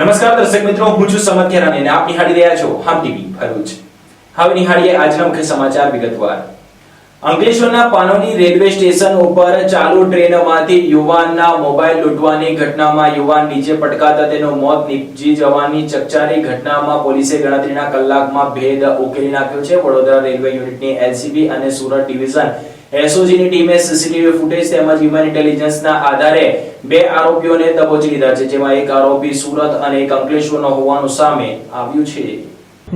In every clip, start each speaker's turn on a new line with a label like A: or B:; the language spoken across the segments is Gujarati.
A: નમસ્કાર દર્શક મિત્રો, હું છું સમત ખેરાની અને આપ નિહાળી રહ્યા છો હમ ટીવી ભરૂચ. હવે નિહાળીએ આજના મુખ્ય સમાચાર વિગતવાર. અંકલેશ્વરના પાનોલી રેલવે સ્ટેશન ઉપર ચાલુ ટ્રેનમાંથી યુવાનના મોબાઈલ લૂંટવાની ઘટનામાં યુવાન નીચે પટકાતા તેનું મોત નીપજી જવાની ચકચારી ઘટનામાં પોલીસે ગણતરીના કલાકમાં ભેદ ઉકેલી નાખ્યો છે. વડોદરા રેલવે યુનિટની એલસીબી અને સુરત ડિવિઝન એસઓજીની ટીમે સીસીટીવી ફૂટેજ તેમજ હ્યુમન ઇન્ટેલિજન્સના આધારે બે આરોપીઓને દબોચી લીધા છે, જેમાં એક આરોપી સુરત અને એક અંકલેશ્વરનો હોવાનું સામે આવ્યું છે.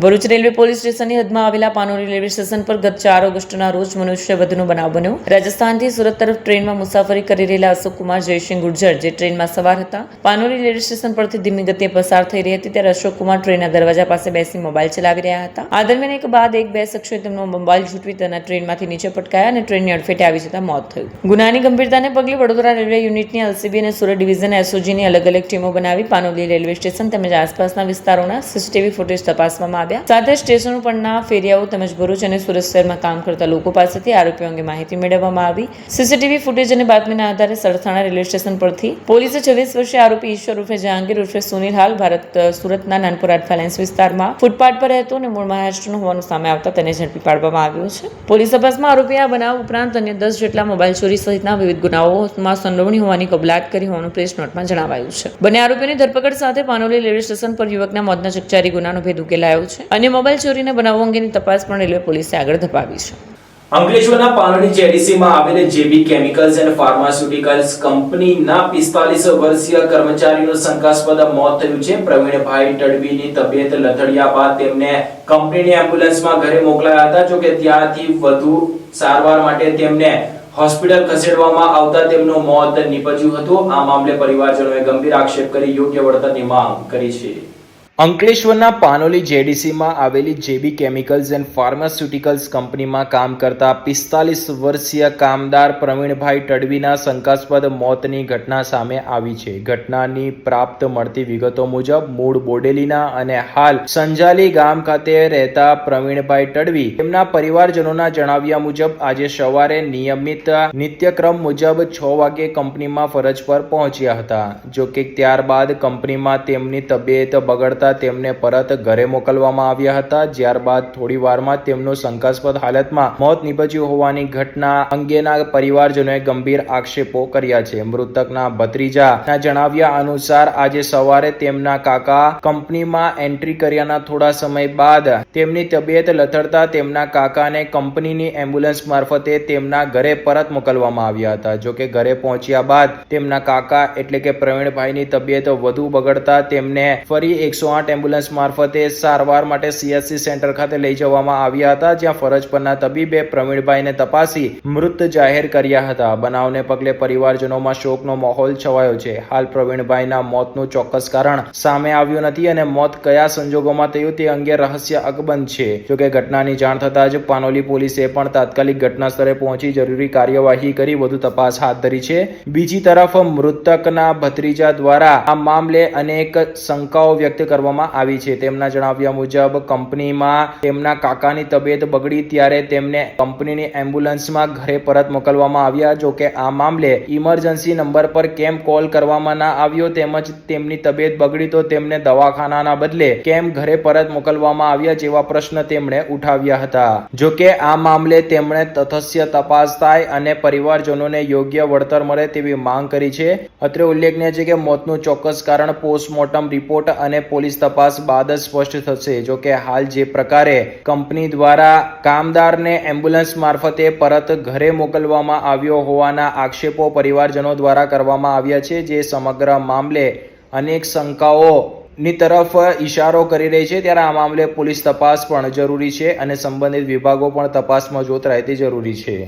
B: ભરૂચ રેલવે પોલીસ સ્ટેશનની હદમાં આવેલા પાનોલી રેલવે સ્ટેશન પર ગત 4 ઓગસ્ટના રોજ મનુષ્યવધનો બનાવ બન્યો. રાજસ્થાનથી સુરત તરફ ટ્રેનમાં મુસાફરી કરી રહેલા અશોક કુમાર જયસિંહ ગુર્જર જે ટ્રેનમાં સવાર હતા, પાનોલી રેલવે સ્ટેશન પરથી ધીમી ગતિએ પસાર થઈ રહી હતી ત્યારે અશોક કુમાર ટ્રેનના દરવાજા પાસે બેસી મોબાઈલ ચલાવી રહ્યા હતા. આ દરમિયાન એક બાદ એક બે શખ્સોએ તેમનો મોબાઈલ ઝૂંટવી તેના ટ્રેનમાંથી નીચે પટકાયા અને ટ્રેનની અડફેટે આવી જતા મોત થયું. ગુનાની ગંભીરતાને પગલે વડોદરા રેલવે યુનિટની એલસીબી અને સુરત ડિવિઝન એસઓજીની અલગ અલગ ટીમો બનાવી પાનોલી રેલવે સ્ટેશન તેમજ આસપાસના વિસ્તારોના સીસીટીવી ફૂટેજ તપાસવામાં આવ્યા. સાથે સ્ટેશનો પરના ફેરિયાઓ તેમજ ભરૂચ અને સુરત શહેરમાં કામ કરતા લોકો પાસેથી આરોપીઓ અંગે માહિતી મેળવવામાં આવી. સીસીટીવી ફૂટેજ અને બાતમીના આધારે સરથાણા રેલવે સ્ટેશન પરથી પોલીસે 26 વર્ષીય આરોપી ઈશ્વર ઉર્ફે જહાંગીર ઉર્ફે સુનિલ હાલ ભારત સુરતના નાનપુરા ફાઇનાન્સ વિસ્તારમાં ફૂટપાથ પર રહેતો અને મૂળ મહારાષ્ટ્રનો હોવાનું સામે આવતા તેને ઝડપી પાડવામાં આવ્યો છે. પોલીસ તપાસમાં આરોપીએ આ બનાવ ઉપરાંત અન્ય 10 જેટલા મોબાઈલ ચોરી સહિતના વિવિધ ગુનાઓમાં સંડોવણી હોવાની કબૂલાત કરી હોવાનું પ્રેસ નોટમાં જણાવાયું છે. બંને આરોપીઓની ધરપકડ સાથે પાનોલી રેલવે સ્ટેશન પર યુવકના મોતના ચકચારી ગુનાનો ભેદ ઉકેલાયો છે અને મોબાઈલ ચોરીના બનાવો અંગેની તપાસ પણ રેલવે પોલીસે આગળ ધપાવી છે.
A: અંકલેશ્વરના પાનોલી જેડીસીમાં આવેલ જેબી કેમિકલ્સ એન્ડ ફાર્માસ્યુટિકલ્સ કંપનીના 45 વર્ષીય કર્મચારીનું શંકાસ્પદ મોત થયું છે. પ્રવીણભાઈ તડવીની તબિયત લથડ્યા બાદ તેમને કંપનીની એમ્બ્યુલન્સમાં ઘરે મોકલાયા હતા. જોકે ત્યાંથી વધુ સારવાર માટે તેમને હોસ્પિટલ ખસેડવામાં આવતા તેમનું મોત નીપજ્યું હતું. આ મામલે પરિવારજનોએ ગંભીર આક્ષેપ કરી યોગ્ય વળતરની માંગ કરી છે. અંકલેશ્વરના પાનોલી જેડીસીમાં આવેલી જેબી કેમિકલ્સ એન્ડ ફાર્માસ્યુટિકલ્સ કંપનીમાં કામ કરતા 45 વર્ષીય કામદાર પ્રવીણભાઈ તડવીના શંકાસ્પદ મોતની ઘટના સામે આવી છે. ઘટનાની પ્રાપ્ત મળતી વિગતો મુજબ મૂળ બોડેલીના અને હાલ સંજાલી ગામ ખાતે રહેતા પ્રવીણભાઈ તડવી તેમના પરિવારજનોના જણાવ્યા મુજબ આજે સવારે નિયમિત નિત્યક્રમ મુજબ 6 વાગે કંપનીમાં ફરજ પર પહોંચ્યા હતા. જોકે ત્યારબાદ કંપનીમાં તેમની તબિયત બગડતા તેમને પરત ઘરે મોકલવામાં આવ્યા હતા. ત્યારબાદ થોડી વારમાં તેમનું શંકાસ્પદ હાલતમાં મોત નીપજ્યું હોવાની ઘટના અંગેના પરિવારજનોએ ગંભીર આક્ષેપો કર્યા છે. મૃતકના ભત્રીજાના જણાવ્યા અનુસાર આજે સવારે તેમના કાકા કંપનીમાં એન્ટ્રી કર્યાના થોડા સમય બાદ તેમની તબિયત લથડતા તેમના કાકાને કંપનીની એમ્બ્યુલન્સ મારફતે તેમના ઘરે પરત મોકલવામાં આવ્યા હતા. જોકે ઘરે પહોંચ્યા બાદ તેમના કાકા એટલે કે પ્રવીણભાઈની તબિયત વધુ બગડતા તેમને ફરી 108 એમ્બ્યુલન્સ મારફતે સારવાર માટે સીએચસી સેન્ટર ખાતે લઈ જવામાં આવ્યા હતા, જ્યાં ફરજ પરના તબીબે પ્રવીણભાઈને તપાસી મૃત જાહેર કર્યા હતા. બનાવને પગલે પરિવારજનોમાં શોકનો માહોલ છવાયો છે. હાલ પ્રવીણભાઈના મોતનું ચોક્કસ કારણ સામે આવ્યું નથી અને મોત કયા સંજોગોમાં થયું તે અંગે રહસ્ય અકબંધ છે. જોકે ઘટનાની જાણ થતાં જ પાનોલી પોલીસે પણ તાત્કાલિક ઘટના સ્થળે પહોંચી જરૂરી કાર્યવાહી કરી વધુ તપાસ હાથ ધરી છે. બીજી તરફ મૃતકના ભત્રીજા દ્વારા આ મામલે અનેક શંકાઓ વ્યક્ત કરવામાં આવી છે. તેમના જણાવ્યા મુજબ કંપનીમાં તેમના કાકાની તબિયત બગડી ત્યારે તેમને કંપનીની એમ્બ્યુલન્સમાં ઘરે પરત મોકલવામાં આવ્યા. જોકે આ મામલે ઇમરજન્સી નંબર પર કેમ કોલ કરવામાં ના આવ્યો તેમજ તેમની તબિયત બગડી તો તેમને દવાખાનાના બદલે કેમ ઘરે પરત મોકલવામાં આવ્યા જેવા પ્રશ્ન તેમણે ઉઠાવ્યા હતા. જોકે આ મામલે તેમણે તથ્ય તપાસ થાય અને પરિવારજનોને યોગ્ય વળતર મળે તેવી માંગ કરી છે. અત્રે ઉલ્લેખનીય છે કે મોતનું ચોક્કસ કારણ પોસ્ટમોર્ટમ રિપોર્ટ અને પોલીસ તપાસ બાદ જ સ્પષ્ટ થશે. જોકે હાલ જે પ્રકારે કંપની દ્વારા કામદારને એમ્બ્યુલન્સ મારફતે પરત ઘરે મોકલવામાં આવ્યો હોવાના આક્ષેપો પરિવારજનો દ્વારા કરવામાં આવ્યા છે, જે સમગ્ર મામલે અનેક શંકાઓ ની તરફ ઇશારો કરી રહી છે. ત્યારે આ મામલે પોલીસ તપાસ પણ જરૂરી છે અને સંબંધિત વિભાગો પણ તપાસમાં જોતરાય તે જરૂરી છે.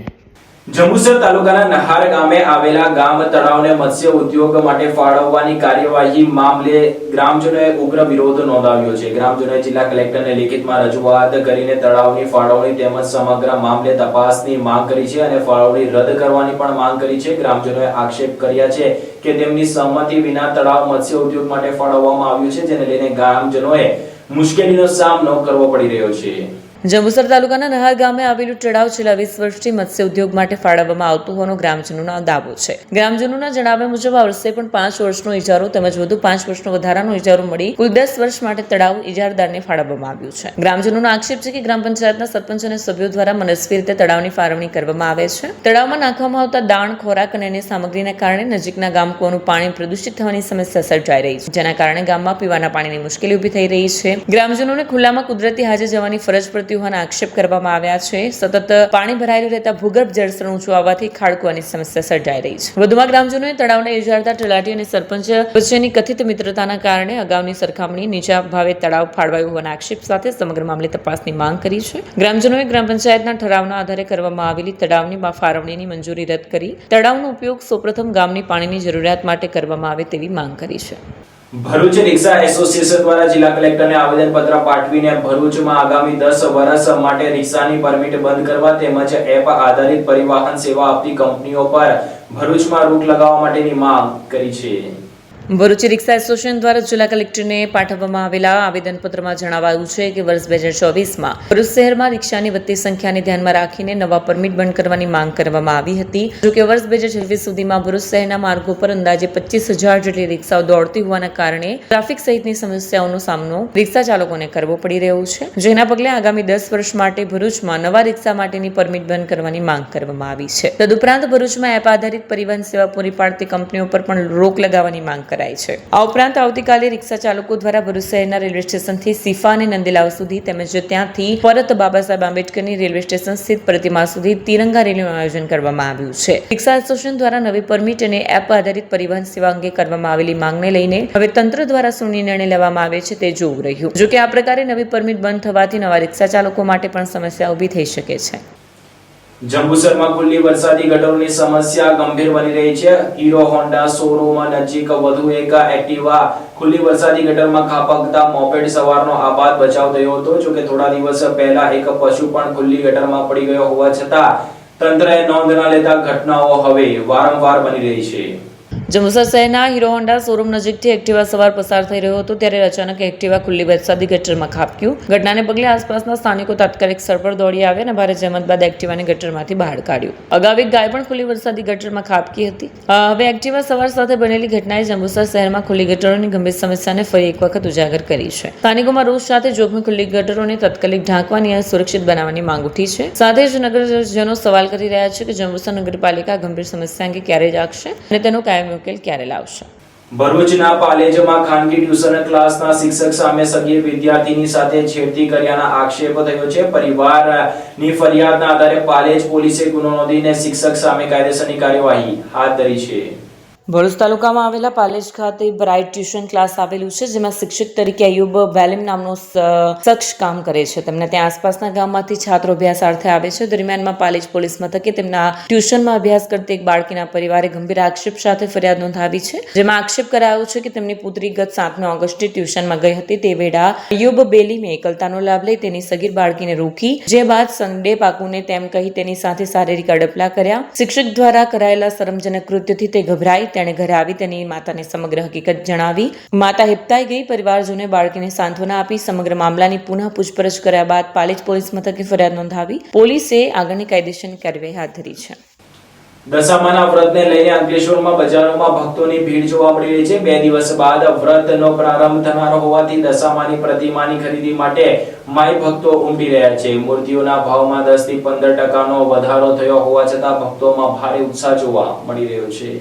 A: જંબુસર તાલુકાના નહાર ગામે આવેલા ગામ તળાવને મત્સ્ય ઉદ્યોગ માટે ફાળવવાની કાર્યવાહી મામલે ગ્રામજનોએ ઉગ્ર વિરોધ નોંધાવ્યો છે. ગ્રામજનોએ જિલ્લા કલેક્ટરને લેખિતમાં રજૂઆત કરીને તળાવની ફાળવણી તેમજ સમગ્ર મામલે તપાસની માંગ કરી છે અને ફાળવણી રદ કરવાની પણ માંગ કરી છે. ગ્રામજનોએ આક્ષેપ કર્યા છે કે તેમની સહમતિ વિના તળાવ મત્સ્ય ઉદ્યોગ માટે ફાળવવામાં આવ્યું છે, જેને લઈને ગ્રામજનોએ મુશ્કેલીનો સામનો કરવો પડી રહ્યો છે.
B: જંબુસર તાલુકાના નહાર ગામે આવેલું તળાવ છેલ્લા 20 વર્ષથી મત્સ્ય ઉદ્યોગ માટે ફાળવવામાં આવતું હોવાનો ગ્રામજનોનો દાવો છે. ગ્રામજનોના જણાવ્યા મુજબ આ વર્ષે પણ 5 વર્ષનો ઇજારો તેમજ વધુ 5 વર્ષનો વધારાનો ઇજારો મળી કુલ 10 વર્ષ માટે તળાવ ઇજારદારને ફાળવવામાં આવ્યું છે. ગ્રામજનોનો આક્ષેપ છે કે ગ્રામ પંચાયતના સરપંચ અને સભ્યો દ્વારા મનસ્વી રીતે તળાવની ફાળવણી કરવામાં આવે છે. તળાવમાં નાખવામાં આવતા દાણ, ખોરાક અને અન્ય સામગ્રીના કારણે નજીકના ગામ કુવાનું પાણી પ્રદૂષિત થવાની સમસ્યા સર્જાઈ રહી છે, જેના કારણે ગામમાં પીવાના પાણીની મુશ્કેલી ઊભી થઈ રહી છે. ગ્રામજનોને ખુલ્લામાં કુદરતી હાજર જવાની ફરજ પડતી હોવાના આક્ષેપ કરવામાં આવ્યા છે. સતત પાણી ભરાયેલું રહેતા ભૂગર્ભ જળસ્તર ઊંચું આવવાથી ખાડકુવાની સમસ્યા સર્જાઈ રહી છે. વધુમાં ગ્રામજનોએ તળાવને ઇજારદાર તલાટી અને સરપંચ વચ્ચેની કથિત મિત્રતાના કારણે અગાઉની સરખામણી નીચા ભાવે તળાવ ફાળવાયું હોવાના આક્ષેપ સાથે સમગ્ર મામલે તપાસની માંગ કરી છે. ગ્રામજનોએ ગ્રામ પંચાયતના ઠરાવના આધારે કરવામાં આવેલી તળાવની ફાળવણીની મંજૂરી રદ કરી તળાવનો ઉપયોગ સૌપ્રથમ ગામની પાણીની જરૂરિયાત માટે કરવામાં આવે તેવી માંગ કરી છે.
A: ભરૂચ રિક્ષા એસોસિએશન દ્વારા જિલ્લા કલેક્ટરને આવેદનપત્ર પાઠવીને ભરૂચમાં આગામી 10 વર્ષ માટે રિક્ષાની પરમિટ બંધ કરવા તેમજ એપ આધારિત પરિવહન સેવા આપતી કંપનીઓ પર ભરૂચમાં રોક લગાવવા માટેની માંગ કરી છે.
B: ભરૂચ રિક્ષા એસોસિએશન દ્વારા જિલ્લા કલેક્ટરને પાઠવવામાં આવેલા આવેદનપત્રમાં જણાવાયું છે કે વર્ષ 2024માં ભરૂચ શહેરમાં રિક્ષાની વધતી સંખ્યાને ધ્યાનમાં રાખીને નવા પરમિટ બંધ કરવાની માંગ કરવામાં આવી હતી. જોકે વર્ષ 2026 સુધીમાં ભરૂચ શહેરના માર્ગો પર અંદાજે 25,000 જેટલી રિક્ષાઓ દોડતી હોવાના કારણે ટ્રાફિક સહિતની સમસ્યાઓનો સામનો રિક્ષા ચાલકોને કરવો પડી રહ્યો છે, જેના પગલે આગામી 10 વર્ષ માટે ભરૂચમાં નવા રિક્ષા માટેની પરમિટ બંધ કરવાની માંગ કરવામાં આવી છે. તદુપરાંત ભરૂચમાં એપ આધારિત પરિવહન સેવા પૂરી પાડતી કંપનીઓ પર પણ રોક લગાવવાની માંગ કરાઈ છે. આ ઉપરાંત આવતીકાલે રિક્ષા ચાલકો દ્વારા ભરૂચ શહેરના રેલવે સ્ટેશનથી સિફા અને નંદીલાવ સુધી તેમજ ત્યાંથી પરત બાબા સાહેબ આંબેડકરની રેલવે સ્ટેશન સ્થિત પ્રતિમા સુધી તિરંગા રેલીનું આયોજન કરવામાં આવ્યું છે. રિક્ષા એસોસિએશન દ્વારા નવી પરમિટ અને એપ આધારિત પરિવહન સેવા અંગે કરવામાં આવેલી માંગને લઈને હવે તંત્ર દ્વારા શું નિર્ણય લેવામાં આવે છે તે જોવું રહ્યું. જો કે આ પ્રકારે નવી પરમિટ બંધ થવાથી નવા રિક્ષા ચાલકો માટે પણ સમસ્યા ઊભી થઈ શકે છે.
A: જંબુસરમાં ખુલ્લી વરસાદી ગટરોની સમસ્યા ગંભીર બની રહી છે. હીરો હોન્ડા શોરૂમ નજીક વધુ એક એક્ટિવા ખુલ્લી વરસાદી ગટરમાં ખાબકતા મોપેડ સવારનો આબાદ બચાવ થયો હતો. જોકે થોડા દિવસ પહેલા એક પશુ પણ ખુલ્લી ગટરમાં પડી ગયો હોવા છતાં તંત્રએ નોંધ ન લેતા ઘટનાઓ હવે વારંવાર બની રહી છે.
B: જંબુસર શહેરના હીરો હોન્ડા શોરૂમ નજીકથી એક્ટિવા સવાર પસાર થઈ રહ્યો હતો ત્યારે અચાનક એક્ટિવા ખુલ્લી વરસાદી ગટરમાં ખાબક્યું. ઘટનાને પગલે આસપાસના સ્થાનિકો તાત્કાલિક સ્થળ પર દોડી આવ્યા અને ભારે જહેમત બાદ એક્ટિવાને ગટરમાંથી બહાર કાઢ્યું. અગાઉ એક ગાય પણ ખુલ્લી વરસાદી ગટરમાં ખાબકી હતી. હવે એક્ટિવા સવાર સાથે બનેલી ઘટનાએ જંબુસર શહેરમાં ખુલ્લી ગટરોની ગંભીર સમસ્યાને ફરી એક વખત ઉજાગર કરી છે. સ્થાનિકોમાં રોષ સાથે જોખમી ખુલ્લી ગટરોને તાત્કાલિક ઢાંકવાની અને સુરક્ષિત બનાવવાની માંગ ઉઠી છે. સાથે જ નગરજનો સવાલ કરી રહ્યા છે કે જંબુસર નગરપાલિકા ગંભીર સમસ્યા અંગે ક્યારે જાગશે અને તેનો કાયમી ઉકેલ ક્યારે લાવશે.
A: ભરૂચના પાલેજમાં ખાનગી ટ્યુશન ક્લાસના શિક્ષક સામે સગીર વિદ્યાર્થીની સાથે છેડતી કર્યાના આક્ષેપ થયો છે. પરિવારની ફરિયાદના આધારે પાલેજ પોલીસે ગુનો નોંધીને શિક્ષક સામે કાયદેસરની કાર્યવાહી હાથ ધરી છે.
B: ભરૂચ તાલુકામાં આવેલા પાલેજ ખાતે બ્રાઇટ ટ્યુશન ક્લાસ આવેલું છે, જેમાં શિક્ષક તરીકે અયુબ વેલિમ નામનો શખ્સ કામ કરે છે. તેમને ત્યાં આસપાસના ગામમાંથી છાત્રો અભ્યાસાર્થે આવે છે. દરમિયાનમાં પાલેજ પોલીસ મથકે તેમના ટ્યુશનમાં અભ્યાસ કરતી એક બાળકીના પરિવારે ગંભીર આક્ષેપ સાથે ફરિયાદ નોંધાવી છે, જેમાં આક્ષેપ કરાયો છે કે તેમની પુત્રી ગત 7 ઓગસ્ટે ટ્યુશનમાં ગઈ હતી. તે વેળા અયુબ બેલીમે એકલતાનો લાભ લઈ તેની સગીર બાળકીને રોકી, જે બાદ સન્ડે પાકુને તેમ કહી તેની સાથે શારીરિક અડપલા કર્યા. શિક્ષક દ્વારા કરાયેલા શરમજનક કૃત્યથી તે ગભરાઈ તેણે ઘરે આવી તેની માતાને સમગ્ર હકીકત જણાવી. માતા હિપતાઈ ગઈ. પરિવારજોને બાળકીને સાંત્વના આપી સમગ્ર મામલાની પુનઃ પૂછપરછ કર્યા બાદ પાલેજ પોલીસ મથકે ફરિયાદ નોંધાવી પોલીસે આગળની કાયદેસરની કાર્યવાહી હાથ ધરી છે.
A: દશામાના વ્રતને લઈને અંકલેશ્વરમાં બજારોમાં ભક્તોની ભીડ જોવા મળી રહી છે. 2 દિવસ બાદ વ્રતનો પ્રારંભ થનારો હોવાથી દશામાની પ્રતિમાની ખરીદી માટે માઈ ભક્તો ઉમટી રહ્યા છે. મૂર્તિઓના ભાવમાં 10 થી 15% વધારો થયો હોવા છતાં ભક્તોમાં ભારે ઉત્સાહ જોવા મળી રહ્યો છે.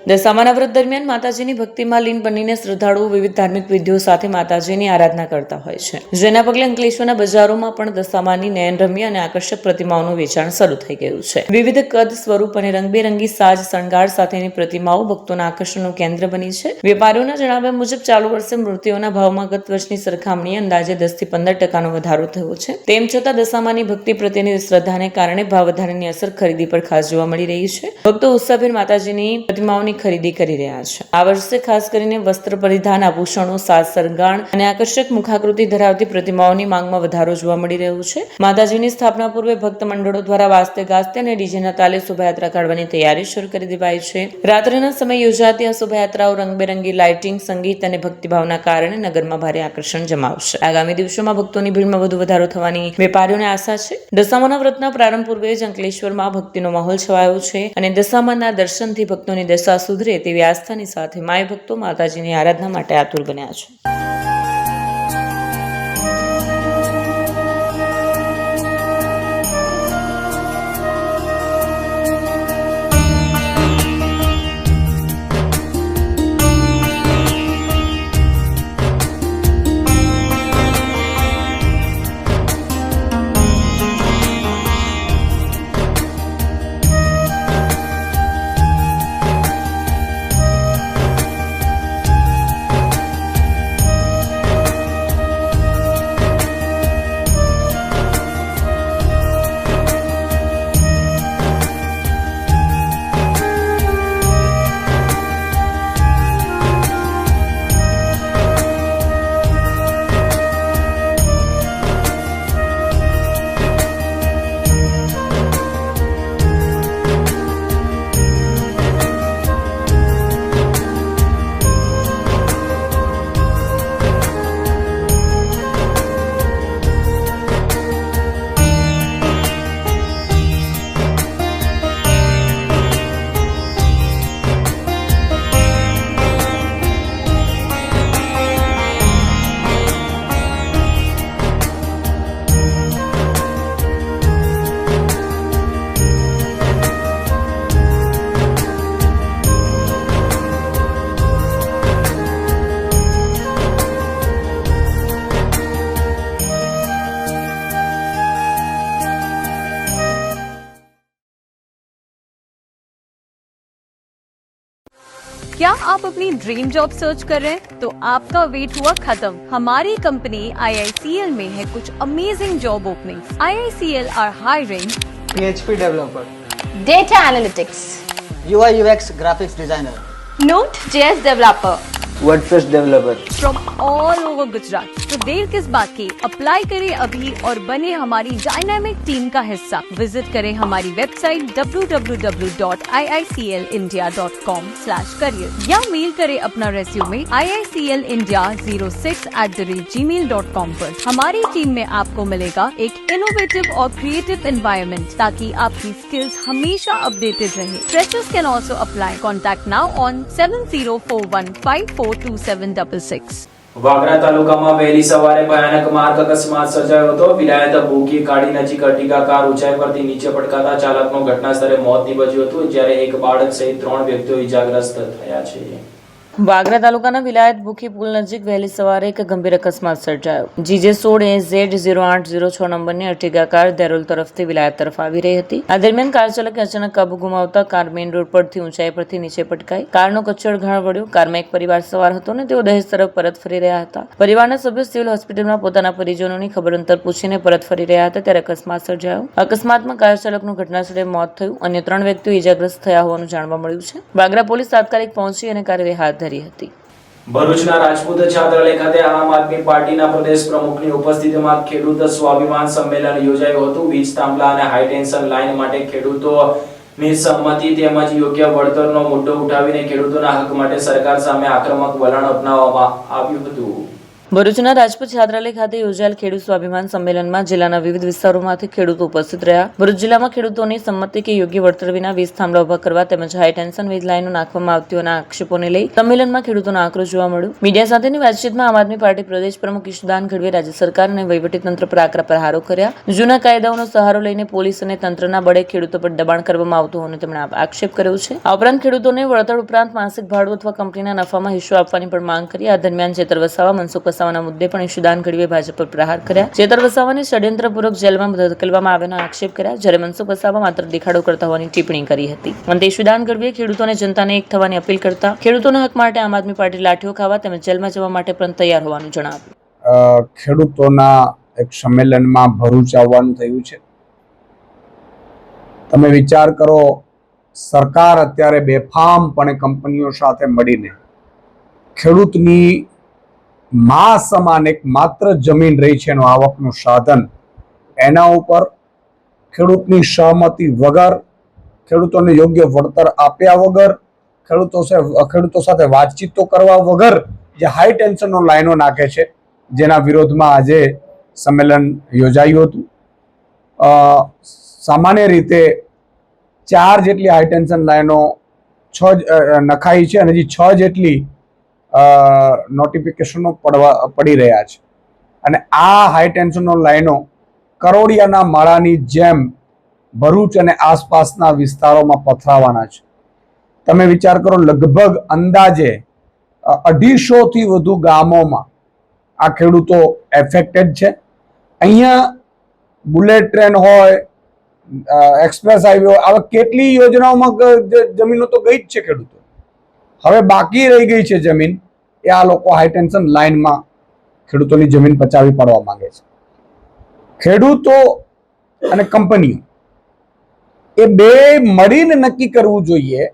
B: દશામાના વ્રત દરમિયાન માતાજીની ભક્તિમાં લીન બનીને શ્રદ્ધાળુઓ વિવિધ ધાર્મિક વિધિઓ સાથે માતાજીની આરાધના કરતા હોય છે, જેના પગલે અંકલેશ્વરના બજારોમાં પણ દશામાની નયનરમ્ય અને આકર્ષક પ્રતિમાઓનું વેચાણ શરૂ થઈ ગયું છે. વિવિધ કદ, સ્વરૂપ અને રંગબેરંગી સાજ શણગાર સાથેની પ્રતિમાઓ ભક્તોના આકર્ષણનું કેન્દ્ર બની છે. વેપારીઓના જણાવ્યા મુજબ ચાલુ વર્ષે મૂર્તિઓના ભાવમાં ગત વર્ષની સરખામણીએ અંદાજે 10 થી 15% વધારો થયો છે. તેમ છતાં દશામાની ભક્તિ પ્રત્યેની શ્રદ્ધાને કારણે ભાવ વધારાની અસર ખરીદી પર ખાસ જોવા મળી રહી છે. ભક્તો ઉત્સાહભેર માતાજીની પ્રતિમાઓની ખરીદી કરી રહ્યા છે. આ વર્ષે ખાસ કરીને વસ્ત્ર પરિધાન, આભૂષણો, સાજ સરંગાણ અને આકર્ષક મુખાકૃતિ ધરાવતી પ્રતિમાઓની માંગમાં વધારો જોવા મળી રહ્યો છે. માતાજીની સ્થાપના પૂર્વે ભક્ત મંડળો દ્વારા વાજતે ગાજતે અને ડીજેના તાલે શોભાયાત્રા કાઢવાની તૈયારી શરૂ કરી દેવાઈ છે. રાત્રિના સમયે યોજાતી આ શોભાયાત્રાઓ રંગબેરંગી લાઇટિંગ, સંગીત અને ભક્તિભાવના કારણે નગરમાં ભારે આકર્ષણ જમાવશે. આગામી દિવસોમાં ભક્તોની ભીડમાં વધુ વધારો થવાની વેપારીઓને આશા છે. દશામાના વ્રતના પ્રારંભ પૂર્વે જ અંકલેશ્વરમાં ભક્તિનો માહોલ છવાયો છે અને દશામાના દર્શનથી ભક્તોની દશા સુધરે તેવી આસ્થાની સાથે માય ભક્તો માતાજીની આરાધના માટે આતુર બન્યા છે.
C: क्या आप अपनी ड्रीम जॉब सर्च कर रहे हैं? तो आपका वेट हुआ खत्म. हमारी कंपनी IICL में है कुछ amazing job openings. IICL are hiring
D: PHP developer,
E: Data Analytics,
D: UI UX graphics designer,
E: Node.js developer,
D: WordPress developer.
C: from all over Gujarat. तो देर किस बात की, अप्लाई करें अभी और बने हमारी डायनामिक टीम का हिस्सा. विजिट करें हमारी वेबसाइट www.iiclindia.com/career या मेल करें अपना रेज्यूमे iiclindia06@gmail.com पर. हमारी टीम में आपको मिलेगा एक इनोवेटिव और क्रिएटिव एनवायरनमेंट ताकि आपकी स्किल्स हमेशा अपडेटेड रहे. Freshers can also apply. Contact now on 7041542766.
A: Vagra તાલુકામાં વહેલી સવારે ભયાનક માર્ગ અકસ્માત સર્જાયો હતો. વિલાયત ભૂકી કાડી નજીક અર્ટિગા કાર ઊંચાઈ પરથી નીચે પટકાતા ચાલકનું ઘટના સ્થળે મોત નીપજ્યું હતું, જ્યારે એક બાળક સહિત 3 વ્યક્તિઓ ઈજાગ્રસ્ત થયા છે.
B: વાગરા તાલુકાના વિલાયત ભૂખી પુલ નજીક વહેલી સવારે એક ગંભીર અકસ્માત સર્જાયો. GJ16AZ0806 નંબરની અર્ટિગા કાર દેરોલ તરફથી વિલાયત તરફ આવી રહી હતી. આ દરમિયાન કાર ચાલકે અચાનક કાબુ ગુમાવતા કાર મેઇન રોડ પરથી ઊંચાઈ પરથી નીચે પટકાઈ. કારનો કચ્છળ ઘણ વળ્યો. કારમાં એક પરિવાર સવાર હતો અને તેઓ દહેજ તરફ પરત ફરી રહ્યા હતા. પરિવારના સભ્યો સિવિલ હોસ્પિટલમાં પોતાના પરિજનોની ખબર અંતર પૂછીને પરત ફરી રહ્યા હતા ત્યારે અકસ્માત સર્જાયો. અકસ્માતમાં કાર ચાલકનું ઘટનાસ્થળે મોત થયું. અન્ય 3 વ્યક્તિઓ ઈજાગ્રસ્ત થયા હોવાનું જાણવા મળ્યું છે. વાગરા પોલીસ તાત્કાલિક પહોંચી અને કાર્યવાહી હાથ ધરી હતી.
A: ભરૂચના રાજપૂત છાત્રાલય ખાતે આમ આદમી પાર્ટીના પ્રદેશ પ્રમુખની ઉપસ્થિતિમાં ખેડૂત સ્વાભિમાન સંમેલન યોજાયું હતું. વીજ થાંભલા અને હાઈ ટેન્શન લાઇન માટે ખેડૂતોની સંમતિ તેમજ યોગ્ય વળતરનો મુદ્દો ઉઠાવીને ખેડૂતોના હક માટે સરકાર સામે આક્રમક વલણ અપનાવવામાં આવ્યું હતું.
B: ભરૂચના રાજપૂત છાત્રાલય ખાતે યોજાયેલ ખેડૂત સ્વાભિમાન સંમેલનમાં જિલ્લાના વિવિધ વિસ્તારોમાંથી ખેડૂતો ઉપસ્થિત રહ્યા. ભરૂચ જિલ્લામાં ખેડૂતોની સંમતિ કે યોગ્ય વળતર વિના વીજ થાંભલા ઉભા કરવા તેમજ હાઈ ટેન્શન વીજ લાઈનો નાખવામાં આવતી હોવાના આક્ષેપોને લઈ સંમેલનમાં ખેડૂતોનો આક્રોશ જોવા મળ્યો. મીડિયા સાથેની વાતચીતમાં આમ આદમી પાર્ટી પ્રદેશ પ્રમુખ ઈશુદાન ગઢવીએ રાજ્ય સરકાર અને વહીવટીતંત્ર પર આકરા પ્રહારો કર્યા. જૂના કાયદાઓનો સહારો લઈને પોલીસ અને તંત્રના બળે ખેડૂતો પર દબાણ કરવામાં આવતું હોવાનું તેમણે આક્ષેપ કર્યો છે. આ ઉપરાંત ખેડૂતોને વળતર ઉપરાંત માસિક ભાડું અથવા કંપનીના નફામાં હિસ્સો આપવાની પણ માંગ કરી. આ દરમિયાન ચેતર વસાવા, મનસુખ વસાવાના મુદ્દે પણ ઈશુદાન ગઢવીએ ભાજપ પર પ્રહાર કર્યા. ચેતર વસાવાને ષડયંત્રપૂર્વક જેલમાં ધકેલવામાં આવ્યાનો આક્ષેપ કર્યા, જ્યારે મનસુખ વસાવા માત્ર દેખાડો કરતા હોવાની ટિપ્પણી કરી હતી. અંતે ઈશુદાન ગઢવીએ ખેડૂતોને જનતાને એક થવાની અપીલ કરતા ખેડૂતોના હક માટે આમ આદમી પાર્ટી લાઠીઓ ખાવા તેમજ જેલમાં જવા માટે પણ તૈયાર હોવાનું જણાવ્યું.
F: ખેડૂતોના એક સંમેલનમાં ભરૂચ આવવાનું થયું છે. તમે વિચાર કરો, સરકાર અત્યારે બેફામપણે કંપનીઓ સાથે મળીને ખેડૂતની મા સમાન એક માત્ર જમીન રહી છે એનું આવકનું સાધન, એના ઉપર ખેડૂતની સહમતિ વગર, ખેડૂતોને યોગ્ય વળતર આપ્યા વગર, ખેડૂતો સાથે વાતચીતો કરવા વગર જે હાઈ ટેન્શનનો લાઈનો નાખે છે, જેના વિરોધમાં આજે સંમેલન યોજાયું હતું. સામાન્ય રીતે 4 જેટલી હાઈ ટેન્શન લાઈનો નખાઈ છે અને હજી 6 જેટલી નોટિફિકેશનો પડી રહ્યા છે. અને આ હાઈ ટેન્શનનો લાઈનો કરોડિયાના માળાની જેમ ભરૂચ અને આસપાસના વિસ્તારોમાં પથરાવાના છે. તમે વિચાર કરો, લગભગ અંદાજે 250 થી વધુ ગામોમાં આ ખેડૂતો એફેક્ટેડ છે. અહીંયા બુલેટ ટ્રેન હોય, એક્સપ્રેસ હાઈવે હોય, આવા કેટલી યોજનાઓમાં જમીનો તો ગઈ જ છે ખેડૂતો. હવે બાકી રહી ગઈ છે જમીન, એ આ લોકો હાઈ ટેન્શન લાઈનમાં ખેડૂતોની જમીન પચાવી પાડવા માંગે છે. ખેડૂતો અને કંપનીઓ એ બે મળીને નક્કી કરવું જોઈએ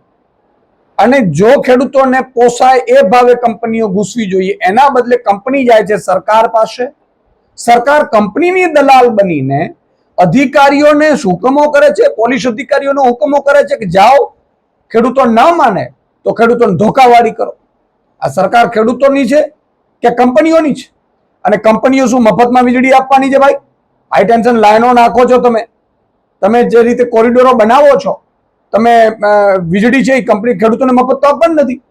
F: અને જો ખેડૂતોને પોસાય એ ભાવે કંપનીઓ ઘૂસવી જોઈએ. એના બદલે કંપની જાય છે સરકાર પાસે, સરકાર કંપનીની દલાલ બનીને અધિકારીઓને હુકમો કરે છે, પોલીસ અધિકારીઓને હુકમો કરે છે કે જાઓ, ખેડૂતો ન માને તો ખેડૂતોને ધોકાવાળી કરો. આ સરકાર ખેડૂતોની છે કે કંપનીઓની છે? અને કંપનીઓ શું મફતમાં વીજળી આપવાની છે? ભાઈ, હાઈ ટેન્શન લાઈનો નાખો છો, તમે જે રીતે કોરિડોરો બનાવો છો, તમે વીજળી છે એ કંપની ખેડૂતોને મફત તો આપવાની નથી.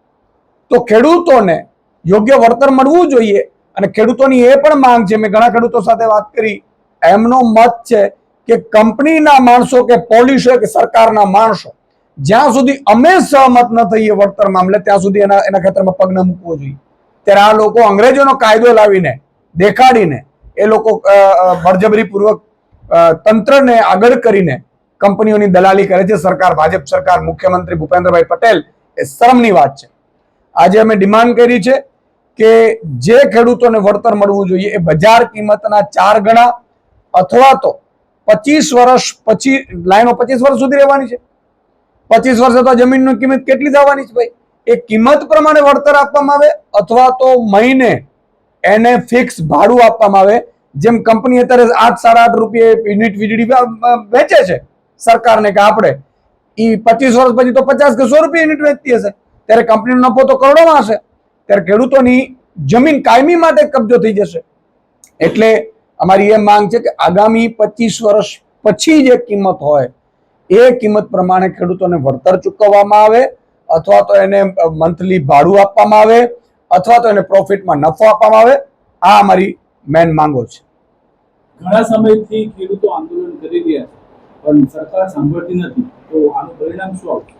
F: તો ખેડૂતોને યોગ્ય વળતર મળવું જોઈએ. અને ખેડૂતોની એ પણ માંગ છે, મેં ઘણા ખેડૂતો સાથે વાત કરી, એમનો મત છે કે કંપનીના માણસો કે પોલીસ હોય કે સરકારના માણસો, જ્યાં સુધી અમે સહમત ન થઈએ વળતર મામલે, ત્યાં સુધી એના ખેતરમાં પગ ન મૂકવો જોઈએ. ત્યારે આ લોકો અંગ્રેજોનો કાયદો લાવીને દેખાડીને એ લોકો બળજબરીપૂર્વક તંત્રને આગળ કરીને કંપનીઓની દલાલી કરે છે. સરકાર, ભાજપ સરકાર, મુખ્યમંત્રી ભૂપેન્દ્રભાઈ પટેલ, એ શરમની વાત છે. આજે અમે ડિમાન્ડ કરી છે કે જે ખેડૂતોને વળતર મળવું જોઈએ એ બજાર કિંમતના 4 ગણા અથવા તો 25 વર્ષ પછી, લાઈનો 25 વર્ષ સુધી રહેવાની છે, 25 વર્ષે તો જમીનની કિંમત કેટલી થવાની છે ભાઈ? એ કિંમત પ્રમાણે વળતર આપવામાં આવે અથવા તો મહિને એને ફિક્સ ભાડું આપવામાં આવે. જેમ કંપની અત્યારે 8-8.5 રૂપિયે યુનિટ વીજળી વેચે છે સરકારને કે આપણે, એ 25 વર્ષ પછી તો 50 કે 100 રૂપિયા યુનિટ વેચતી હશે, ત્યારે કંપનીનો નફો તો કરોડોમાં હશે. ત્યારે ખેડૂતોની જમીન કાયમી માટે કબજો થઈ જશે. એટલે અમારી એ માંગ છે કે આગામી 25 વર્ષ પછી જે કિંમત હોય એ કિંમત પ્રમાણે ખેડૂતોને વળતર ચૂકવવામાં આવે, અથવા તો એને મંથલી ભાડું આપવામાં આવે, અથવા તો એને પ્રોફિટમાં નફો આપવામાં આવે. આ અમારી મેન માંગો છે.
G: ઘણા સમયથી ખેડૂતો આંદોલન કરી રહ્યા છે પણ સરકાર સાંભળતી નથી, તો આનું પરિણામ શું આવશે?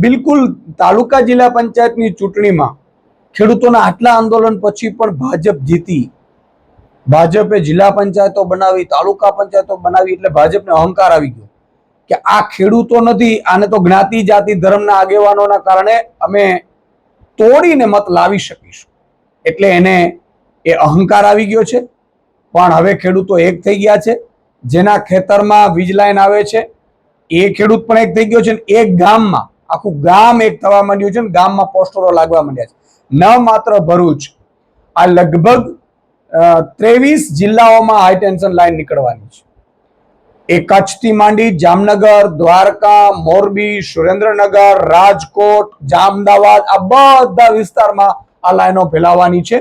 F: બિલકુલ, તાલુકા જિલ્લા પંચાયતની ચૂંટણીમાં ખેડૂતોના આટલા આંદોલન પછી પણ ભાજપ જીતી. ભાજપે જિલ્લા પંચાયતો બનાવી, તાલુકા પંચાયતો બનાવી, એટલે ભાજપને અહંકાર આવી ગયો કે આ ખેડૂતો નથી, આને તો જ્ઞાતિ જાતિ ધર્મના આગેવાનોના કારણે અમે તોડીને મત લાવી શકીશું. એટલે એને એ અહંકાર આવી ગયો છે. પણ હવે ખેડૂતો એક થઈ ગયા છે. જેના ખેતરમાં વીજ લાઈન આવે છે એ ખેડૂત પણ એક થઈ ગયો છે. એક ગામમાં આખું ગામ એક થવા માંડ્યું છે. ગામમાં પોસ્ટરો લાગવા માંડ્યા છે. ન માત્ર ભરૂચ, આ લગભગ 23 જિલ્લાઓમાં હાઈ ટેન્શન લાઈન નીકળવાની છે. એ કચ્છથી માંડી જામનગર, દ્વારકા, મોરબી, સુરેન્દ્રનગર, રાજકોટ, અમદાવાદ, આ બધા વિસ્તારમાં આ લાઈનો ફેલાવાની છે.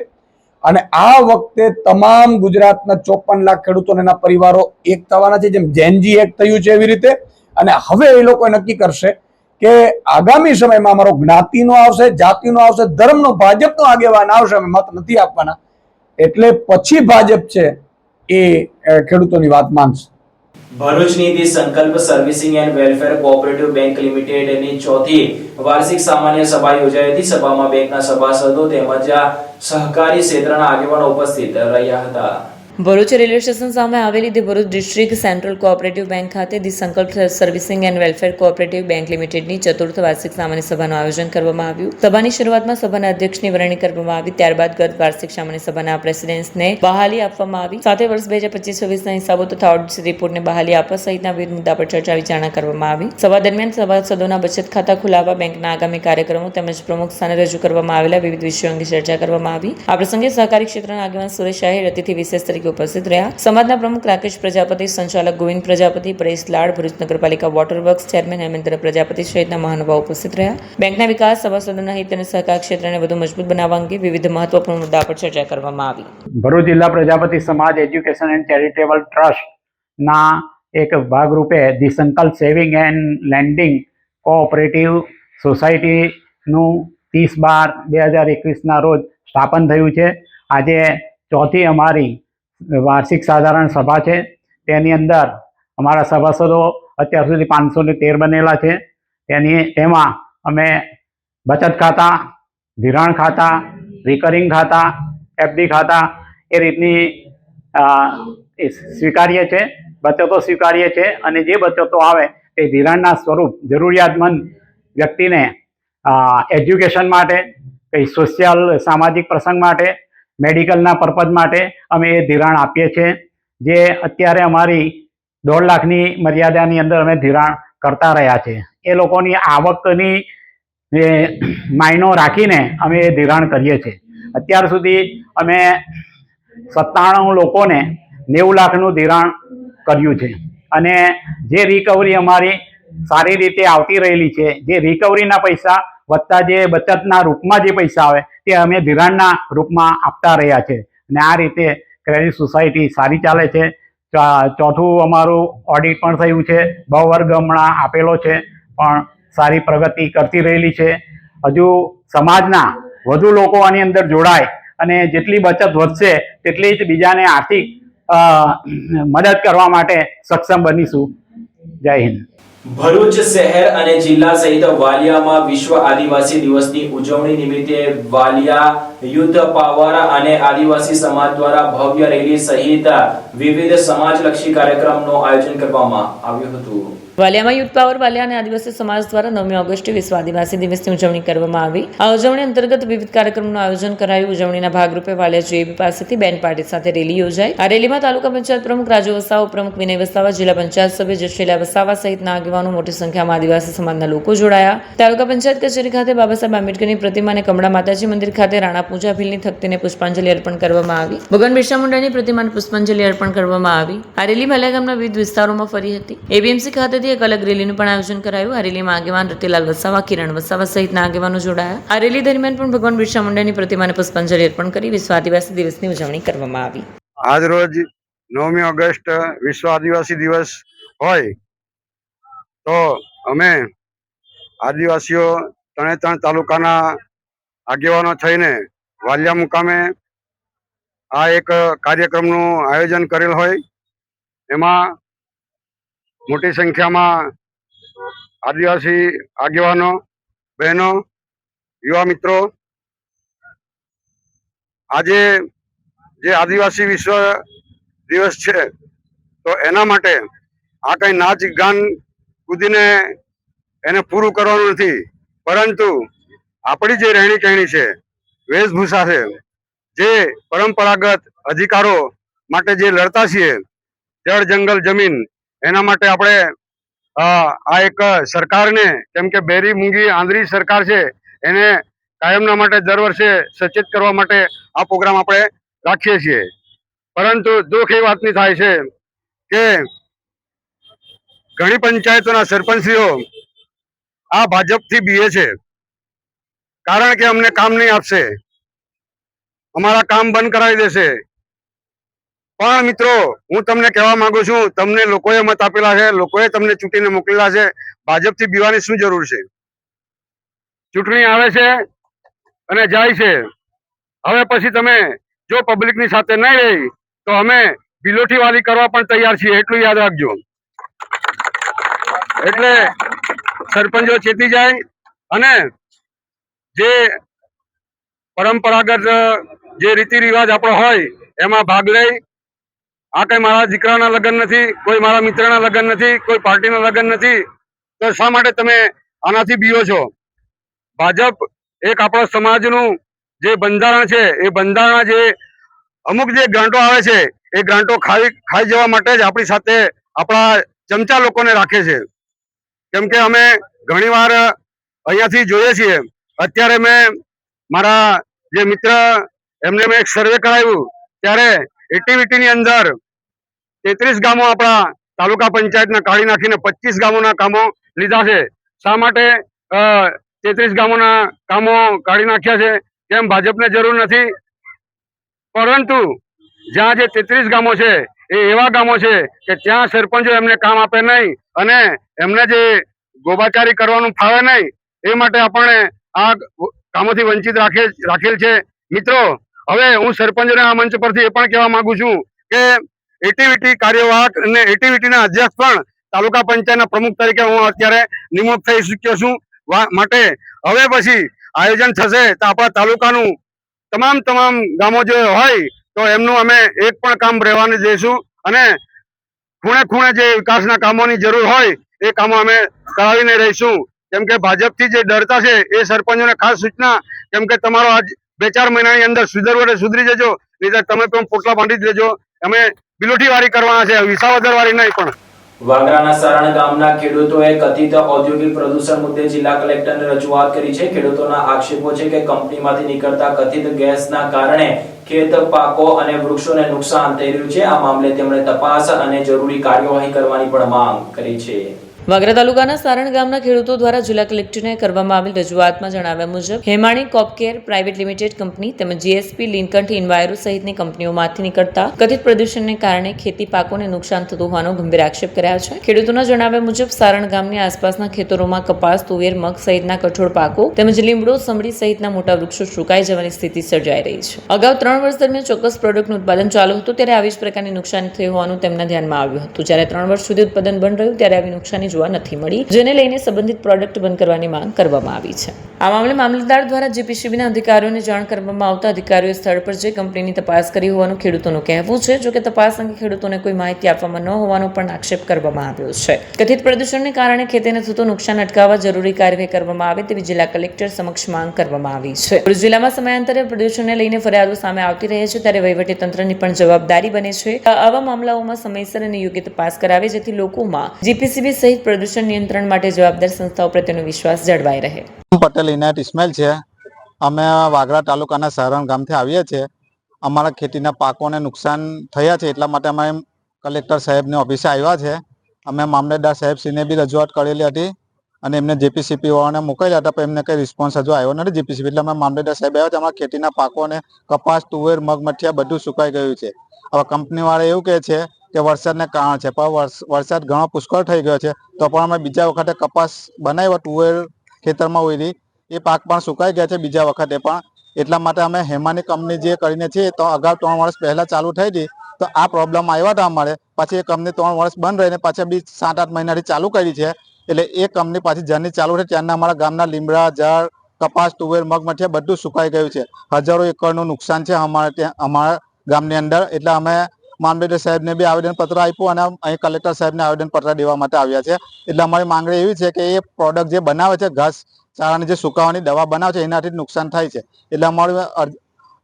F: અને આ વખતે તમામ ગુજરાતના 54 લાખ ખેડૂતોને એના પરિવારો એક થવાના છે. જેમ જેનજી એક થયું છે એવી રીતે. અને હવે એ લોકો નક્કી કરશે કે આગામી સમયમાં અમારો જ્ઞાતિનો આવશે, જાતિનો આવશે, ધર્મનો, ભાજપનો આગેવાન આવશે, અમે મત નથી આપવાના. એટલે પછી ભાજપ છે એ ખેડૂતોની વાત માનશે.
A: ભરૂચની the Sankalp servicing and welfare cooperative bank લિમિટેડની 4th વાર્ષિક સામાન્ય સભા યોજાઈ હતી. સભામાં બેંકના સભાસદો તેમજ સહકારી ક્ષેત્રના આગેવાનો ઉપસ્થિત રહ્યા હતા.
B: ભરૂચ રેલવે સ્ટેશન સામે આવેલી the Bharuch district central cooperative bank ખાતે the Sankalp servicing and welfare cooperative bank લિમિટેડની ચતુર્થ વાર્ષિક સામાન્ય સભાનું આયોજન કરવામાં આવ્યું. સભાની શરૂઆતમાં સભાના અધ્યક્ષની વરણી કરવામાં આવી. ત્યારબાદ ગત વાર્ષિક સામાન્ય સભાના પ્રેસિડેન્ટને બહાલી આપવામાં આવી. સાથે વર્ષ 2025-26ના હિસાબો તથા ઓડિટ રિપોર્ટને બહાલી આપવા સહિતના વિવિધ મુદ્દા પર ચર્ચા વિચારણા કરવામાં આવી. સભા દરમિયાન સભાસદોના બચત ખાતા ખોલાવવા, બેંકના આગામી કાર્યક્રમો તેમજ પ્રમુખ સ્થાને રજૂ કરવામાં આવેલા વિવિધ વિષયો અંગે ચર્ચા કરવામાં આવી. આ પ્રસંગે સહકારી ક્ષેત્રના આગેવાન સુરેશ આહિર અતિથિ વિશેષ તરીકે ઉપસ્થિત રહ્યા. સમાજના પ્રમુખ રાકેશ પ્રજાપતિ, સંચાલક ગોવિંદ પ્રજાપતિ, પરેશ લાડ, ભરૂચ નગરપાલિકા water works chairman Hemendra Prajapati સહિતના મહાનુભાવો ઉપસ્થિત રહ્યા. બેંકના વિકાસ, સભાસદોના હિત અને સહકાર ક્ષેત્રને વધુ મજબૂત બનાવવા અંગે વિવિધ મહત્વપૂર્ણ મુદ્દા પર ચર્ચા કરવામાં આવી.
H: ભરૂચ જિલ્લા પ્રજાપતિ સમાજ એજ્યુકેશન એન્ડ ચેરિટેબલ ટ્રસ્ટના એક ભાગરૂપે ધી સંકલ્પ સેવિંગ એન્ડ લેન્ડિંગ કોઓપરેટિવ સોસાયટીનું 30/12/2021ના રોજ સ્થાપન થયું છે. આજે ચોથી અમારી વાર્ષિક સાધારણ સભા છે. તેની અંદર અમારા સભાસદો અત્યાર સુધી 513 બનેલા છે. તેમાં અમે બચત ખાતા, ધિરાણ ખાતા, રિકરિંગ ખાતા, એફડી ખાતા એ રીતની સ્વીકારીએ છે, બચતો સ્વીકારીએ છે. અને જે બચતો આવે તે ધિરાણના સ્વરૂપ જરૂરિયાતમંદ વ્યક્તિને એજ્યુકેશન માટે, કંઈ સોશિયલ સામાજિક પ્રસંગ માટે, મેડિકલના પર્પઝ માટે અમે એ ધિરાણ આપીએ છીએ. જે અત્યારે અમારી 1.5 લાખની મર્યાદાની અંદર અમે ધિરાણ કરતા રહ્યા છે. એ લોકોની આવકની માયનો રાખીને અમે એ ધિરાણ કરીએ છીએ. અત્યાર સુધી અમે 97 લોકોને 90 લાખનું ધિરાણ કર્યું છે. અને જે રિકવરી અમારી સારી રીતે આવતી રહેલી છે, જે રિકવરીના પૈસા વત્તા જે બચતના રૂપમાં જે પૈસા આવે તે અમે ધિરાણના રૂપમાં આપતા રહ્યા છે. અને આ રીતે ક્રેડિટ સોસાયટી સારી ચાલે છે. ચોથું અમારું ઓડિટ પણ થયું છે. બ વર્ગ હમણાં આપેલો છે, પણ સારી પ્રગતિ કરતી રહેલી છે. હજુ સમાજના વધુ લોકો આની અંદર જોડાય અને જેટલી બચત વધશે તેટલી જ બીજાને આર્થિક મદદ કરવા માટે સક્ષમ બનીશું. જય હિન્દ.
A: ભરૂચ શહેર અને જિલ્લા સહિત વાલિયામાં વિશ્વ આદિવાસી દિવસની ઉજવણી નિમિત્તે વાલિયા યુથ પાવર અને આદિવાસી સમાજ દ્વારા ભવ્ય રેલી સહિત વિવિધ સમાજલક્ષી કાર્યક્રમનું આયોજન કરવામાં આવ્યું હતું.
B: વાલિયામાં યુથ પાવર વાલિયા અને આદિવાસી સમાજ દ્વારા 9મી ઓગસ્ટે વિશ્વ આદિવાસી દિવસની ઉજવણી કરવામાં આવી. આ ઉજવણી અંતર્ગત વિવિધ કાર્યક્રમોનું આયોજન કરાયું. ઉજવણીના ભાગરૂપે વાલિયા જેબી પાસેથી બેન્ડ પાર્ટી સાથે રેલી યોજાઈ. આ રેલીમાં તાલુકા પંચાયત પ્રમુખ રાજુ વસાવા, ઉપપ્રમુખ વિનય વસાવા, જિલ્લા પંચાયત સભ્ય જશીલા વસાવા સહિતના આગેવાનો, મોટી સંખ્યામાં આદિવાસી સમાજના લોકો જોડાયા. તાલુકા પંચાયત કચેરી ખાતે બાબા સાહેબ આંબેડકરની પ્રતિમા અને કમળા માતાજી મંદિર ખાતે રાણા પૂજા ભીલની થકતીને પુષ્પાંજલિ અર્પણ કરવામાં આવી. ભગવાન બિરસા મુંડાની પ્રતિમાને પુષ્પાંજલિ અર્પણ કરવામાં આવી. આ રેલી વાલિયા ગામના વિવિધ વિસ્તારોમાં ફરી હતી. એબીએમસી ખાતેથી એક અલગ રેલીનું પણ આયોજન કરાયું. આ રેલીમાં આગેવાન રતિલાલ વસાવા, કિરણ વસાવા સહિતના આગેવાનો જોડાયા. આ રેલી દરમિયાન પણ ભગવાન બિરસા મુંડાની પ્રતિમાને પુષ્પાંજલિ અર્પણ કરી વિશ્વ આદિવાસી દિવસની ઉજવણી કરવામાં આવી.
I: આજ રોજ 9મી ઓગસ્ટ વિશ્વ આદિવાસી દિવસ હોય તો અમે આદિવાસીઓ 3 તાલુકાના આગેવાનો થઈને વાલિયા મુકામે આ એક કાર્યક્રમનું આયોજન કરેલ હોય. એમાં મોટી સંખ્યામાં આદિવાસી આગેવાનો, બહેનો, યુવા મિત્રો આજે જે આદિવાસી વિશ્વ દિવસ છે તો એના માટે આ કઈ નાચ ગાન કૂદીને એને પૂરું કરવાનું નથી, પરંતુ આપણી જે રહેણી કહેણી છે, વેશભૂષા છે, જે પરંપરાગત અધિકારો માટે જે લડતા છીએ, જળ જંગલ જમીન, એના માટે આપણે આ એક સરકારને, કેમ કે બેરી મૂંગી આંધળી સરકાર છે, એને કાયમના માટે દર વર્ષે સચેત કરવા માટે આ પ્રોગ્રામ આપણે રાખીએ છીએ. પરંતુ દુઃખ એ વાતની થાય છે કે ઘણી પંચાયતોના સરપંચીઓ આ ભાજપથી બીએ છે, કારણ કે અમને કામ નહીં આપશે, અમારા કામ બંધ કરાવી દેશે. પણ મિત્રો, હું તમને કહેવા માંગુ છું, તમને લોકોએ મત આપેલા છે, લોકોએ તમને ચૂંટીને મોકલેલા છે, ભાજપથી બીવાની શું જરૂર છે? ચૂંટણી આવે છે અને જાય છે. હવે પછી તમે જો પબ્લિકની સાથે નહીં રહી તો અમે બિલોટી વાલી કરવા પણ તૈયાર છીએ, એટલું યાદ રાખજો. એટલે સરપંચો ચેતી જાય અને જે પરંપરાગત જે રીતિ રિવાજ આપણો હોય એમાં ભાગ લઈ આ કઈ મારા દીકરાના લગ્ન નથી, કોઈ મારા મિત્રના લગ્ન નથી, કોઈ પાર્ટીના લગ્ન નથી, તો શા માટે તમે આનાથી બીવો છો? ભાજપ એક આપણા સમાજનું જે બંધારણ છે એ બંધારણ જે અમુક જે ગ્રાન્ટો આવે છે એ ગ્રાન્ટો ખાઈ જવા માટે જ આપણી સાથે આપણા ચમચા લોકોને રાખે છે. કેમ કે અમે ઘણીવાર અહીંયાથી જોઈએ છીએ. અત્યારે મેં મારા જે મિત્ર એમને મેં એક સર્વે કરાવ્યું ત્યારે એક્ટિવિટીની અંદર 33 ગામો આપણા તાલુકા પંચાયતના કાઢી નાખીને 25 ગામોના કામો લીધા છે. શા માટે 33 ગામોના કામો કાઢી નાખ્યા છે? કેમ ભાજપને જરૂર નથી? પરંતુ જ્યાં જે 33 ગામો છે એ એવા ગામો છે કે ત્યાં સરપંચો એમને કામ આપે નહીં અને એમને જે ગોબાચારી કરવાનું ફાવે નહીં, એ માટે આપણને આ કામોથી વંચિત રાખેલ છે. મિત્રો, હવે હું સરપંચોને આ મંચ પરથી એ પણ કહેવા માંગુ છું કે એટીવીટી કાર્યવાહક અને એટીવીટીના અધ્યક્ષ પણ તાલુકા પંચાયતના પ્રમુખ તરીકે હું અત્યારે નિમણૂક થઈ ચૂક્યો છું. માટે હવે પછી આયોજન થશે તો આપણા તાલુકાનું તમામ ગામો જે હોય તો એમનું અમે એક પણ કામ રહેવાનું દઈશું અને ખૂણે જે વિકાસના કામોની જરૂર હોય એ કામો અમે કરાવીને રહીશું. કેમ કે ભાજપથી જે ડરતા છે એ સરપંચોને ખાસ સૂચના, કેમ કે તમારો આજ 2-4 મહિનાની અંદર સુધરી જજો, નહીં તમે પણ પોટલા બાંધી જ લેજો. અમે બિલોટી વાળી કરવાના છે, વિસાવદર વાળી નહીં. પણ
A: વાગરાના સારણ ગામના ખેડૂતોએ કથિત ઔદ્યોગિક પ્રદૂષણ મુદ્દે જિલ્લા કલેક્ટરને રજૂઆત કરી છે. ખેડૂતોના આક્ષેપો છે કે કંપનીમાંથી નીકળતા કથિત ગેસના કારણે ખેત પાકો અને વૃક્ષોને નુકસાન થઈ રહ્યું છે. આ મામલે તેમણે તપાસ અને જરૂરી કાર્યવાહી કરવાની પણ માંગ કરી છે.
B: વાગરા તાલુકાના સારણ ગામના ખેડૂતો દ્વારા જિલ્લા કલેક્ટરને કરવામાં આવેલ રજૂઆતમાં જણાવ્યા મુજબ હેમાણી કોપકેર પ્રાઇવેટ લિમિટેડ કંપની તેમજ જીએસપી લિંકન ઇન્વાયરો સહિતની કંપનીઓમાંથી નીકળતા કથિત પ્રદૂષણને કારણે ખેતી પાકોને નુકસાન થતું હોવાનો ગંભીર આક્ષેપ કર્યા છે. ખેડૂતોના જણાવ્યા મુજબ સારણ ગામની આસપાસના ખેતરોમાં કપાસ, તુવેર, મગ સહિતના કઠોળ પાકો તેમજ લીમડો, સમડી સહિતના મોટા વૃક્ષો સુકાઈ જવાની સ્થિતિ સર્જાઈ રહી છે. અગાઉ 3 વર્ષ દરમિયાન ચોક્કસ પ્રોડક્ટનું ઉત્પાદન ચાલુ હતું ત્યારે આવી જ પ્રકારની નુકસાની થઈ હોવાનું તેમના ધ્યાનમાં આવ્યું હતું. જ્યારે 3 વર્ષ સુધી ઉત્પાદન બંધ રહ્યું ત્યારે આવી નુકસાની જોવા નથી મળી, જેને લઈને સંબંધિત પ્રોડક્ટ બંધ કરવાની માંગ કરવામાં આવી છે. આ મામલે મામલતદાર દ્વારા જીપીસીબીના અધિકારીઓને જાણ કરવામાં આવતા અધિકારીઓએ સ્થળ પર જઈ કંપનીની તપાસ કરી હોવાનું ખેડૂતોનું કહેવું છે. જોકે તપાસ અંગે ખેડૂતોને કોઈ માહિતી આપવામાં ન હોવાનો પણ આક્ષેપ કરવામાં આવ્યો છે. કથિત પ્રદૂષણને કારણે ખેતીને થતું નુકસાન અટકાવવા જરૂરી કાર્યવાહી કરવામાં આવે તેવી જિલ્લા કલેક્ટર સમક્ષ માંગ કરવામાં આવી છે. ભરૂચ જિલ્લામાં સમયાંતરે પ્રદૂષણને લઈને ફરિયાદો સામે આવતી રહે છે ત્યારે વહીવટીતંત્રની પણ જવાબદારી બને છે આવા મામલાઓમાં સમયસર અને યોગ્ય તપાસ કરાવે જેથી લોકોમાં જીપીસીબી સહિત પ્રદૂષણ નિયંત્રણ માટે જવાબદાર સંસ્થાઓ પ્રત્યેનો વિશ્વાસ જળવાઈ રહે.
J: પટેલ ઇનાયત ઇસ્માઇલ છે. અમે વાગરા તાલુકાના સારણ ગામથી આવીએ છીએ. અમારા ખેતીના પાકોને નુકસાન થયા છે એટલા માટે અમે કલેક્ટર સાહેબની ઓફિસે આવ્યા છે. અમે મામલતદાર સાહેબશ્રીને બી રજૂઆત કરેલી હતી અને એમને જેપીસીપી વાળાને મોકલ્યા હતા પણ એમને કંઈ રિસ્પોન્સ હજુ આવ્યો નથી જીપીસીપી. એટલે અમે મામલતદાર સાહેબ આવ્યા છે. અમારા ખેતીના પાકોને કપાસ, તુવેર, મગ, મઠિયા બધું સુકાઈ ગયું છે. હવે કંપનીવાળા એવું કહે છે કે વરસાદને કારણ છે, પણ વરસાદ ઘણો પુષ્કળ થઈ ગયો છે તો પણ અમે બીજા વખતે કપાસ બનાવ્યો, તુવેર ખેતરમાં ઉયરી, એ પાક પણ સુકાઈ ગયા છે બીજા વખતે પણ. એટલા માટે અમે હેમાની કંપની જે કરીને છે તો અગાઉ 3 વર્ષ પહેલા ચાલુ થઈ હતી તો આ પ્રોબ્લેમ આવ્યા હતા અમારે. પછી એ કંપની 3 વર્ષ બંધ રહીને પાછી બી 7-8 મહિનાથી ચાલુ કરી છે. એટલે એ કંપની પાછી જર્ની ચાલુ થઈ ત્યારના અમારા ગામના લીમડા, ઝાડ, કપાસ, તુવેર, મગ, મઠિયા બધું સુકાઈ ગયું છે. હજારો એકરનું નુકસાન છે અમારા ગામની અંદર. એટલે અમે મામલતદાર સાહેબને બી આવેદનપત્ર આપ્યું અને અહીં કલેક્ટર સાહેબને આવેદનપત્ર દેવા માટે આવ્યા છે. એટલે અમારી માંગણી એવી છે કે એ પ્રોડક્ટ જે બનાવે છે, ઘાસ ચારાની જે સુકાવાની દવા બનાવે છે એનાથી જ નુકસાન થાય છે. એટલે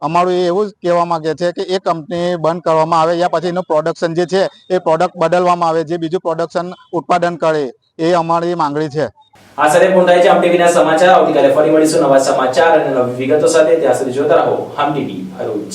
J: અમારું એવું જ કહેવા માંગે છે કે એ કંપની બંધ કરવામાં આવે યા પછી એનું પ્રોડક્શન જે છે એ પ્રોડક્ટ બદલવામાં આવે, જે બીજું પ્રોડક્શન ઉત્પાદન કરે, એ અમારી માંગણી છે.
A: આ સાથે પૂર્ણ થાય છે હમ ટીવીના સમાચાર. આવતીકાલે ફરી મળીશું નવા સમાચાર અને નવી વિગતો સાથે. ત્યાં સુધી જોતા રહો હમ ટીવી ભરૂચ.